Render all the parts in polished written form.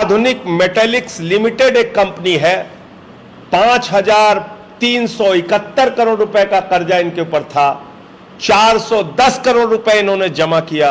आधुनिक metallics limited एक company है, 5,371 करोड़ रुपए का कर्जा इनके ऊपर था, 410 करोड़ रुपए इन्होंने जमा किया,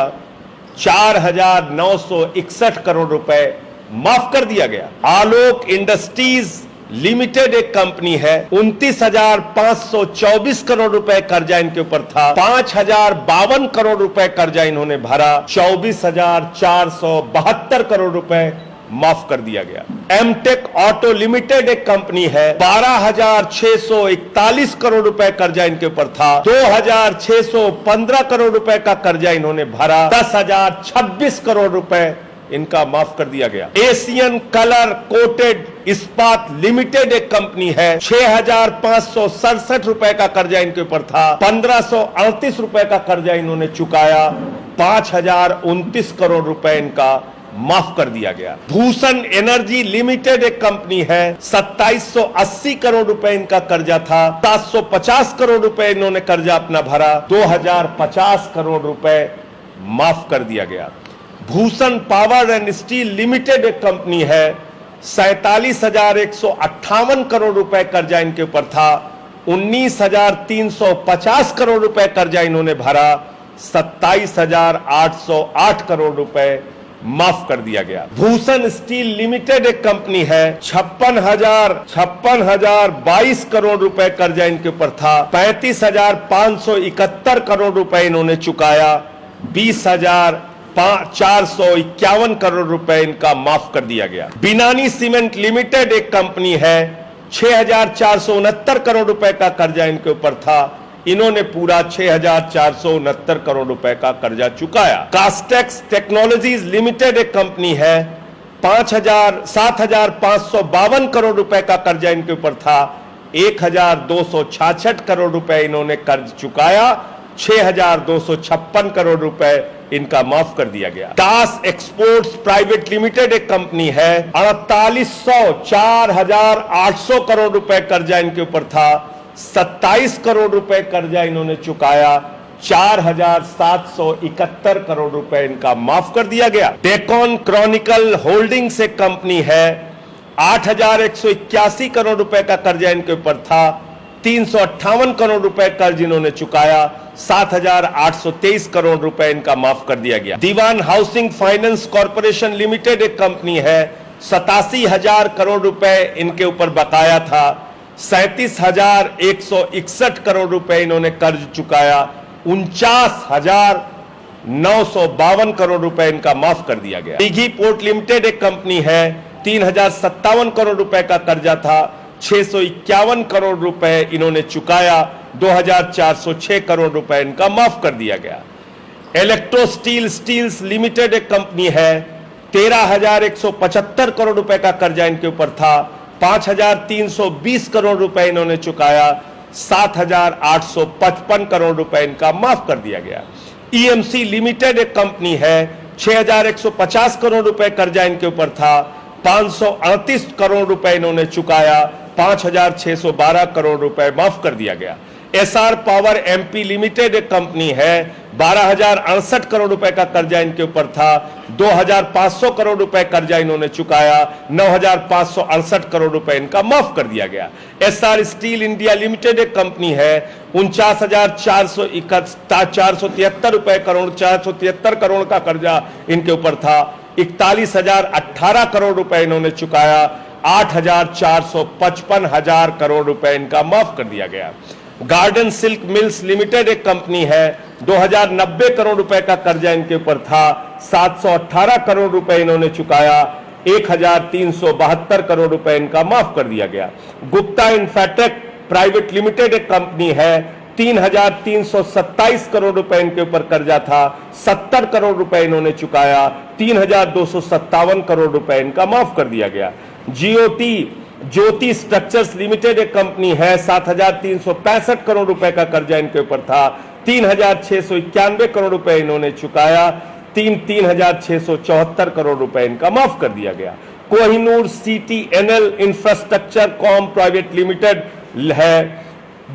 4,961 करोड़ रुपए माफ कर दिया गया। आलोक इंडस्ट्रीज लिमिटेड एक कंपनी है, 29,524 करोड़ रुपए कर्जा इनके ऊपर था, 5,052 करोड़ रुपए कर्जा इन्होंने भरा, 24,472 करोड़ रुपए माफ कर दिया गया। एमटेक ऑटो लिमिटेड एक कंपनी है, 12,641 करोड़ रुपए कर्जा इनके ऊपर था, 2,615 करोड़ रुपए का कर्जा इन्होंने भरा, 10,026 करोड़ रुपए इनका माफ कर दिया गया। एशियन कलर कोटेड इस्पात लिमिटेड एक कंपनी है, 6,567 रुपए का कर्जा इनके ऊपर था, 1,538 रुपए का कर्जा इन्होंने चुकाया, 5,029 करोड़ रुपए इनका माफ कर दिया गया। भूषण एनर्जी लिमिटेड एक कंपनी है, 2,780 करोड़ रुपए इनका कर्जा था, 750 करोड़ रुपए इन्होंने कर्जा अपना भरा, 2,050 करोड़ रुपए माफ कर दिया गया। Bhushan power and steel limited एक कंपनी है, 47,158 करोड़ रुपए कर्जा इनके ऊपर था, 19,350 करोड़ रुपए कर्जा इन्होंने भरा, 27,808 करोड़ रुपए माफ कर दिया गया। भूषण स्टील लिमिटेड एक कंपनी है, 56,022 करोड़ रुपए कर्जा इनके ऊपर था, 35,571 करोड़ रुपए इन्होंने चुकाया, 20,451 करोड़ रुपए इनका माफ कर दिया गया। बिनानी सीमेंट लिमिटेड एक कंपनी है, 6,469 करोड़ रुपए का कर्जा इनके ऊपर था, इन्होंने पूरा 6,469 करोड़ रुपए का कर्जा चुकाया। कास्टेक्स टेक्नोलॉजीज लिमिटेड एक कंपनी है, 7,552 करोड़ रुपए का कर्जा इनके ऊपर था, 1,266 करोड़ रुपए इन्होंने कर्ज चुकाया, 6,256 करोड़ रुपए इनका माफ कर दिया गया। टास एक्सपोर्ट्स प्राइवेट लिमिटेड एक कंपनी है, 4,800 करोड़ रुपए कर्जा इनके ऊपर था, 27 करोड़ रुपए कर्जा इन्होंने चुकाया, 4,771 करोड़ रुपए इनका माफ कर दिया गया। टेकॉन क्रॉनिकल होल्डिंग्स एक कंपनी है, 8,181 करोड़ रुपए का कर्जा इनके ऊपर था, 358 करोड़ रुपए कर्ज इन्होंने चुकाया, 7,823 करोड़ रुपए इनका माफ कर दिया गया। दीवान हाउसिंग फाइनेंस कॉर्पोरेशन लिमिटेड एक कंपनी है, 87,000 करोड़ रुपए इनके ऊपर बकाया था, 37,161 करोड़ रुपए इन्होंने कर्ज चुकाया, 49,952 करोड़ रुपए इनका माफ कर दिया गया। दिघी पोर्ट लिमिटेड एक कंपनी है, 3,057 करोड़ रुपए का कर्जा था, 651 करोड़ रुपए इन्होंने चुकाया, 2,406 करोड़ रुपए इनका माफ कर दिया गया। इलेक्ट्रो स्टील्स लिमिटेड एक कंपनी है, 13,175 करोड़ रुपए का कर्जा इनके ऊपर था, 5,320 करोड़ रुपए इन्होंने चुकाया, 7,855 करोड़ रुपए इनका माफ कर दिया गया। ईएमसी लिमिटेड एक कंपनी है, 6,150 करोड़ रुपए कर्जा इनके ऊपर था, 538 करोड़ रुपए इन्होंने चुकाया, 5,612 करोड़ रुपए माफ कर दिया गया। एसआर पावर एमपी लिमिटेड एक कंपनी है, 12,068 करोड़ रुपए का कर्जा इनके ऊपर था, 2,500 करोड़ रुपए कर्जा इन्होंने चुकाया, 9,568 करोड़ रुपए इनका माफ कर दिया गया। एसआर स्टील इंडिया लिमिटेड एक कंपनी है, 473 करोड़ का कर्जा इनके ऊपर था, 41,018 करोड़ रुपए इन्होंने चुकाया, 8,455 करोड़ रुपए इनका माफ कर दिया गया। गार्डन सिल्क मिल्स लिमिटेड एक कंपनी है, 2,090 करोड़ रुपए का कर्जा इनके ऊपर था, 718 करोड़ रुपए इन्होंने चुकाया, 1,372 करोड़ रुपए इनका माफ कर दिया गया। गुप्ता इंफ्राटेक प्राइवेट लिमिटेड एक कंपनी है, 3,327 करोड़ रुपए इनके ऊपर कर्जा था, 70 करोड़ रुपए इन्होंने चुकाया, 3,257 करोड़ रुपए इनका माफ कर दिया गया। ज्योति स्ट्रक्चर्स लिमिटेड एक कंपनी है, 7,365 करोड़ रुपए का कर्जा इनके ऊपर था, 3,691 करोड़ रुपए इन्होंने चुकाया, 3,674 करोड़ रुपए इनका माफ कर दिया गया। Kohinoor CTNL infrastructure com private limited है,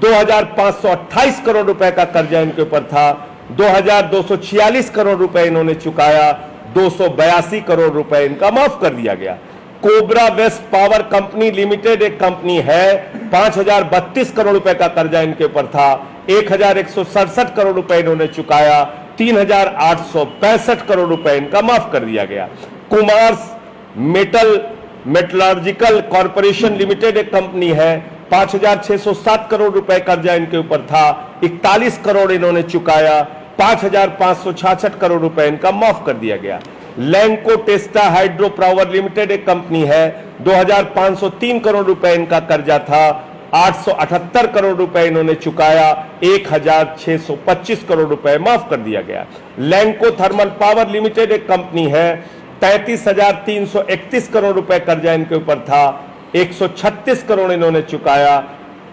2,528 करोड़ रुपए का कर्जा इनके ऊपर था, 2,246 करोड़ रुपए इन्होंने चुकाया, 282 करोड़ रुपए इनका माफ कर दिया गया। Cobra West Power Company Limited एक कंपनी है, 5032 करोड़ रुपए का कर्जा इनके ऊपर था, 1167 करोड़ रुपए इन्होंने चुकाया, 3865 करोड़ रुपए इनका माफ कर दिया गया। कुमार मेटलर्जिकल कॉर्पोरेशन लिमिटेड एक कंपनी है, 5607 करोड़ रुपए कर्जा इनके ऊपर था, 41 करोड़ इन्होंने चुकाया, 5566 करोड़ रुपए इनका माफ कर दिया गया। लैंको टेस्टा हाइड्रो पावर लिमिटेड एक कंपनी है, 2503 करोड़ रुपए इनका कर्जा था, 878 करोड़ रुपए इन्होंने चुकाया, 1625 करोड़ रुपए माफ कर दिया गया। लैंको थर्मल पावर लिमिटेड एक कंपनी है, 33,331 करोड़ रुपए कर्जा इनके ऊपर था, 136 करोड़ इन्होंने चुकाया,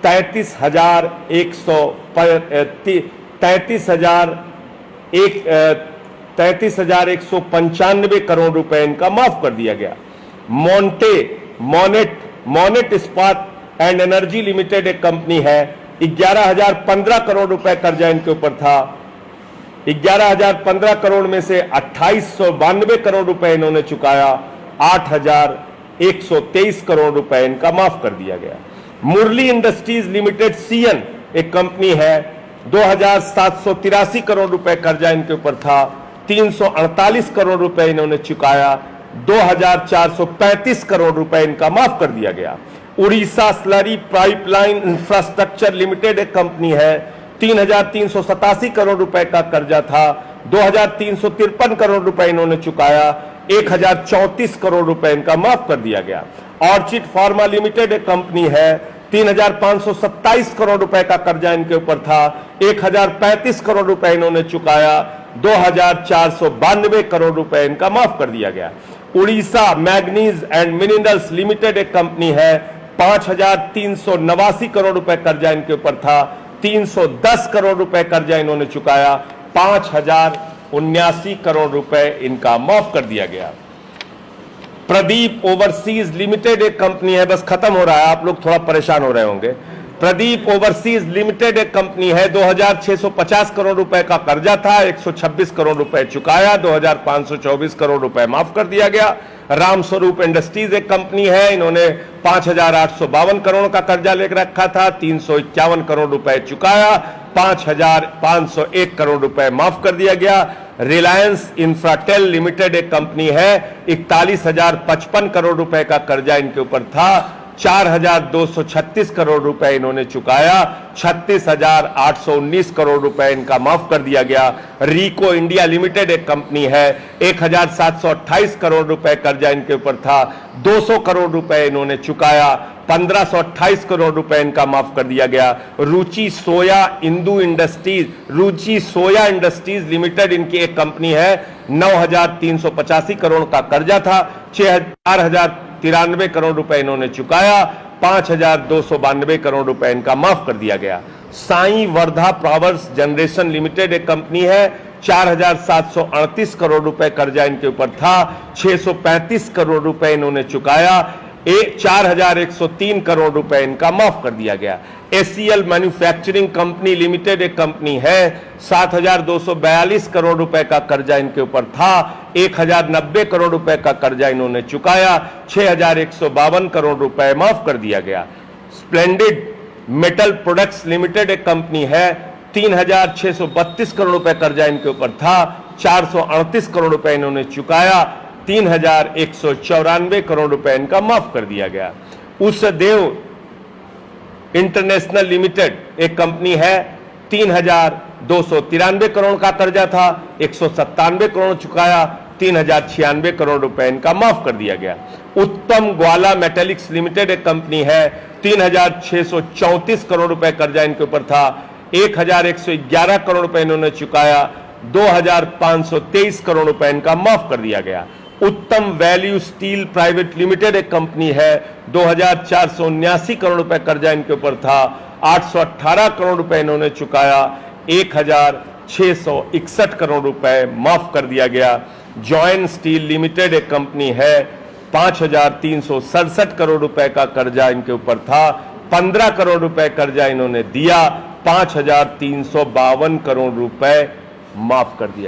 33,195 करोड़ रुपए इनका माफ कर दिया गया। मोनेट इस्पात एंड एनर्जी लिमिटेड एक कंपनी है, 11,015 करोड़ रुपए कर्जा इनके ऊपर था, 11,015 करोड़ में से 2892 करोड़ रुपए इन्होंने चुकाया, 8,123 करोड़ रुपए इनका माफ कर दिया गया। मुरली इंडस्ट्रीज लिमिटेड सीएन एक कंपनी है, 2,783 करोड़ रुपए कर्जा इनके ऊपर था, 348 करोड़ रुपए इन्होंने चुकाया, 2,435 करोड़ रुपए इनका माफ कर दिया गया। Orissa slurry pipeline infrastructure limited एक कंपनी है, 3,387 करोड़ रुपए का कर्जा था, 2,353 करोड़ रुपए इन्होंने चुकाया, 1,034 करोड़ रुपए इनका माफ कर दिया गया। ऑर्चिड फार्मा लिमिटेड एक कंपनी है, 3,527 करोड़ रुपए का कर्जा इनके ऊपर था, 1,035 करोड़ रुपए इन्होंने चुकाया, 2,492 करोड़ रुपए इनका माफ कर दिया गया। Orissa manganese and minerals limited एक कंपनी है, 5,389 करोड़ रुपए कर्जा इनके ऊपर था, 310 करोड़ रुपए कर्जा इन्होंने चुकाया, 5,079 करोड़ रुपए इनका माफ कर दिया गया। प्रदीप ओवरसीज लिमिटेड एक कंपनी है, बस खत्म हो रहा है, आप लोग थोड़ा परेशान हो रहे होंगे। प्रदीप ओवरसीज लिमिटेड एक कंपनी है, 2,650 करोड़ रुपए का कर्जा था, 126 करोड़ रुपए चुकाया, 2,524 करोड़ रुपए माफ कर दिया गया। रामस्वरूप इंडस्ट्रीज एक कंपनी है, इन्होंने 5,852 करोड़ का कर्जा लेकर रखा था, 351 करोड़ रुपए चुकाया, 5,501 करोड़ रुपए माफ कर दिया गया। रिलायंस इंफ्राटेल लिमिटेड एक कंपनी है, 41,055 करोड़ रुपए का कर्जा इनके ऊपर था, 4,236 करोड़ रुपए इन्होंने चुकाया, 36,819 करोड़ रुपए इनका माफ कर दिया गया। रीको इंडिया लिमिटेड एक कंपनी है, 1,728 करोड़ रुपए कर्जा इनके ऊपर था, 200 करोड़ रुपए इन्होंने चुकाया, 1,528 करोड़ रुपए इनका माफ कर दिया गया। रुचि सोया इंडस्ट्रीज लिमिटेड इनकी एक कंपनी है, 9,385 करोड़ का कर्जा था, 4,093 करोड़ रुपए इन्होंने चुकाया, 5,292 करोड़ रुपए इनका माफ कर दिया गया। Sai Wardha powers generation limited एक कंपनी है, 4,738 करोड़ रुपए कर्जा इनके ऊपर था, 635 करोड़ रुपए इन्होंने चुकाया, 4,103 करोड़ रुपए इनका माफ कर दिया गया। एसीएल मैन्युफैक्चरिंग कंपनी लिमिटेड एक कंपनी है, 7,242 करोड़ रुपए का कर्जा इनके ऊपर था, 1,090 करोड़ रुपए का कर्जा इन्होंने चुकाया, 6,152 करोड़ रुपए माफ कर दिया गया। स्प्लेंडिड मेटल प्रोडक्ट्स लिमिटेड एक कंपनी है, 3,632 करोड़ रुपए कर्जा इनके ऊपर था, 438 करोड़ रुपए इन्होंने चुकाया, 3,194 करोड़ रुपए इनका माफ कर दिया गया। उसदेव इंटरनेशनल लिमिटेड एक कंपनी है, 3,293 करोड़ का कर्जा था, 197 करोड़ चुकाया, 3,096 करोड़ रुपए इनका माफ कर दिया गया। उत्तम ग्वाला मेटेलिक्स लिमिटेड एक कंपनी है, 3,634 करोड़ रुपए कर्जा इनके ऊपर था, 1,111 करोड़ रुपए इन्होंने चुकाया, 2,523 करोड़ रुपए इनका माफ कर दिया गया। उत्तम वैल्यू स्टील प्राइवेट लिमिटेड एक कंपनी है, 2,479 करोड़ रुपए कर्जा इनके ऊपर था, 818 करोड़ रुपए इन्होंने चुकाया, 1,661 करोड़ रुपए माफ कर दिया गया। जॉइन स्टील लिमिटेड एक कंपनी है, 5,367 करोड़ रुपए का कर्जा इनके ऊपर था, 15 करोड़ रुपए कर्जा इन्होंने दिया, 5,352 करोड़ रुपए माफ कर दिया।